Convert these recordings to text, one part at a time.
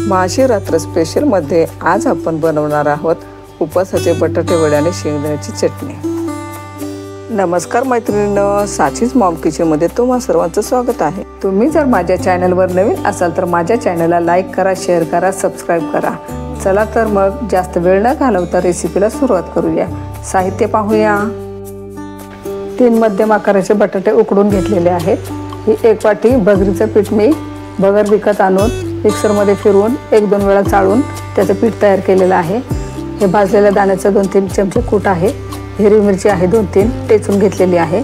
महाशिवरात्र स्पेशलमध्ये आज आपण बनवणार आहोत उपवासाचे बटाटे वडे आणि शेंगदाण्याची चटणी। नमस्कार मैत्रिणींनो, साचीज मॉम किचनमध्ये तुम्हा सर्वांचं स्वागत आहे। तुम्ही जर माझ्या चॅनलवर नवीन असाल तर माझ्या चॅनलला लाईक करा, शेअर करा, सबस्क्राइब करा। चला तर मग जास्त वेळ न घालवता रेसिपीला सुरुवात करूया। साहित्य पाहूया। 3 मध्यम आकाराचे बटाटे उकडून घेतलेले आहेत। ही 1 वाटी बगरीचं पीठ मी बगर विकत आणून मिक्सरमध्ये फिरवून 1-2 वेळा चाळून त्याचं पीठ तयार केलेलं आहे। हे भाजलेल्या दाण्याचं 2-3 चमचे कूट आहे। हिरवी मिरची आहे 2-3 टेचून घेतलेली आहे।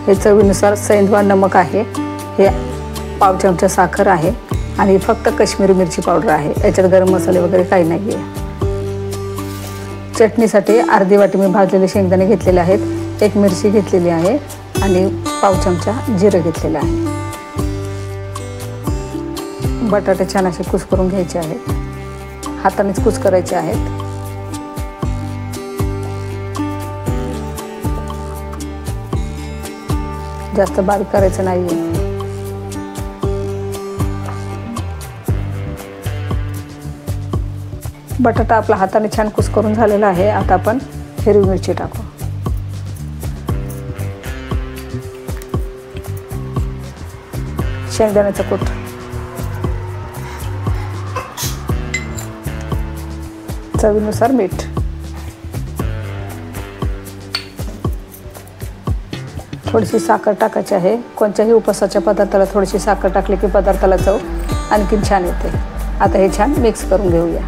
हे चवीनुसार सैंधव नमक आहे। हे पाव चमचा साखर आहे आणि फक्त काश्मीरी मिरची पावडर आहे। याच्यात गरम मसाले वगैरे काही नाही आहे। चटणीसाठी अर्धी वाटी मी भाजलेले शेंगदाणे घेतलेले आहेत। 1 मिरची घेतलेली आहे आणि पाव चमचा जिरं घेतलेलं आहे। बटाटे छान असे कुस करून घ्यायचे आहेत। हातानेच कुस करायचे आहेत। जास्त बारीक करायचं नाहीये। बटाटा आपला हाताने छान कुस करून झालेला आहे। आता आपण हिरवी मिरची टाकू। शेंगदाण्याचा कूट, चवीनुसार मीठ, थोडीशी साखर टाकायची आहे। कोणत्याही उपवासाच्या पदार्थाला थोडीशी साखर टाकली की पदार्थाला चव आणखीन छान येते। आता हे छान मिक्स करून घेऊया।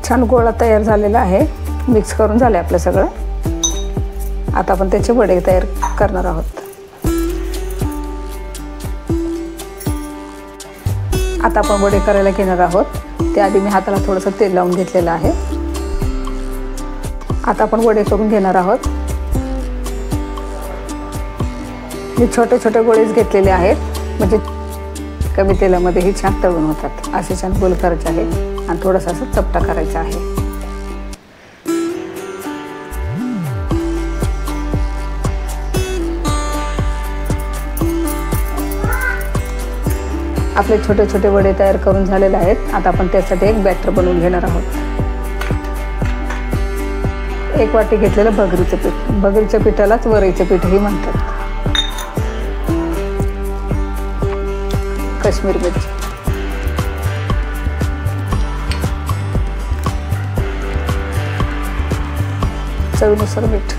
छान गोळा तयार झालेला आहे। मिक्स करून झाले आपलं सगळं। आता आपण त्याचे वडे तयार करणार आहोत। आता आपण वडे करायला घेणार आहोत। त्याआधी मी हाताला थोडंसं तेल लावून घेतलेलं आहे। आता आपण वडे करून घेणार आहोत। मी छोटे छोटे गोळेच घेतलेले आहेत, म्हणजे कमी तेलामध्येही छान तळून होतात। असे छान गोल करायचे आहे आणि थोडासा असं चपटा करायचा आहे। आपले छोटे छोटे वडे तयार करून झालेले आहेत। आता आपण त्यासाठी एक बॅटर बनवून घेणार आहोत। 1 वाटी घेतलेलं बगरीचं पीठ, बगरीच्या पिठालाच वरईचं पीठही म्हणतात। काश्मीरी मिरची, चवीनुसार मीठ,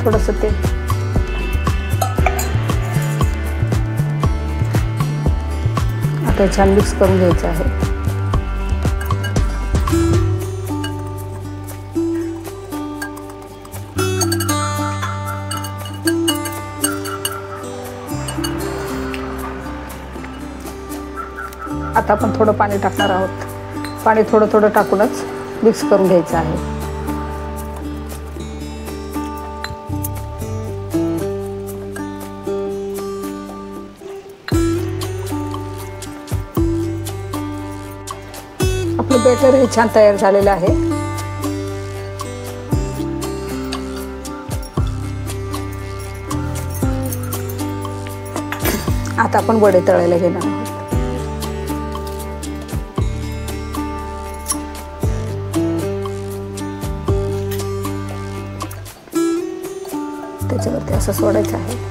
थोडंसं तेल, आता छान मिक्स करून घ्यायचं आहे। आता आपण थोडं पाणी टाकणार आहोत। पाणी थोडं थोडं टाकूनच मिक्स करून घ्यायचं आहे। आपलं बॅटर हे छान तयार झालेलं आहे। आता आपण वडे तळायला घेणार आहोत। त्याच्यावरती असं सोडायचं आहे।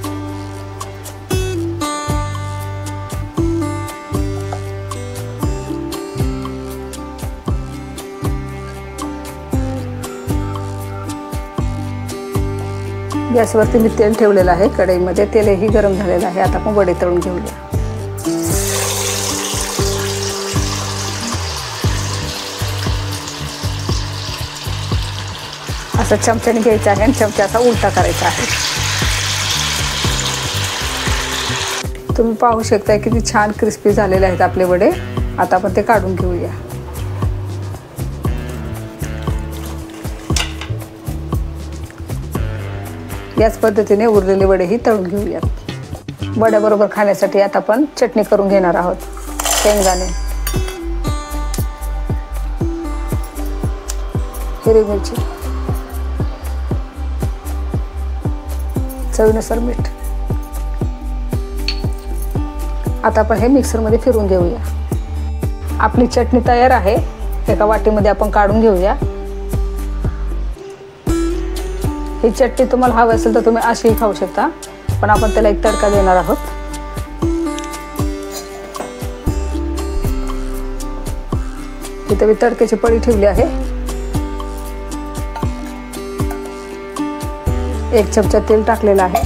गॅसवरती मी तेल ठेवलेलं आहे। कढईमध्ये तेलही गरम झालेलं आहे। आता आपण वडे तळून घेऊया। असं चमच्याने घ्यायचं आहे आणि चमचा असा उलटा करायचा आहे। तुम्ही पाहू शकता किती छान क्रिस्पी झालेले आहेत आपले वडे। आता आपण ते काढून घेऊया। याच पद्धतीने उरलेले वडेही तळून घेऊयात। वड्याबरोबर खाण्यासाठी आता आपण चटणी करून घेणार आहोत। शेंगदाणे, हिरवी मिरची, चवीनुसार मीठ. आता आपण हे मिक्सरमध्ये फिरवून घेऊया. आपली चटणी तयार आहे. एका वाटीमध्ये आपण काढून घेऊया. ही चटणी तुम्हाला हवी असेल तर तुम्ही अशीही खाऊ शकता, पण आपण त्याला एक तडका देणार आहोत. इथे मी तडक्याची पळी ठेवली आहे. 1 चमचा तेल टाकलेलं आहे.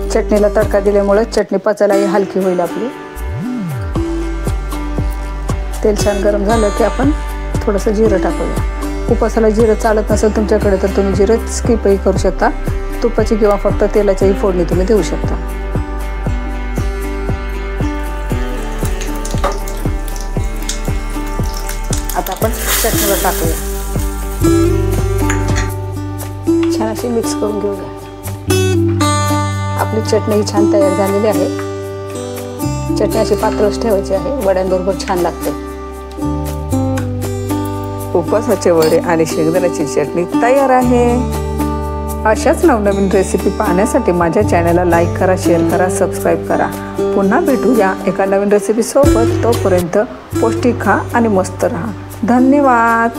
चटणीला तडका दिल्यामुळे चटणी पचायलाही हलकी होईल आपली. तेल छान गरम झालं की आपण थोडंसं जिरं टाकूया. उपासाला जिरं चालत नसेल तुमच्याकडे तर तुम्ही जिरं स्किपही करू शकता. तुपाची किंवा फक्त तेलाचीही फोडणी तुम्ही देऊ शकता. आता आपण चटणीवर टाकूया. छान अशी मिक्स करून घेऊया. आपली चटणी ही छान तयार झालेली आहे. चटणी अशी पातळच ठेवायची आहे. वड्यांबरोबर छान लागते. उपवासाचे वडे आणि शेंगदाण्याची चटणी तयार आहे. अशाच नवनवीन रेसिपी पाहण्यासाठी माझ्या चॅनलला लाईक करा, शेअर करा, सबस्क्राईब करा. पुन्हा भेटूया एका नवीन रेसिपी सोबत. तोपर्यंत पौष्टिक खा आणि मस्त राहा. धन्यवाद.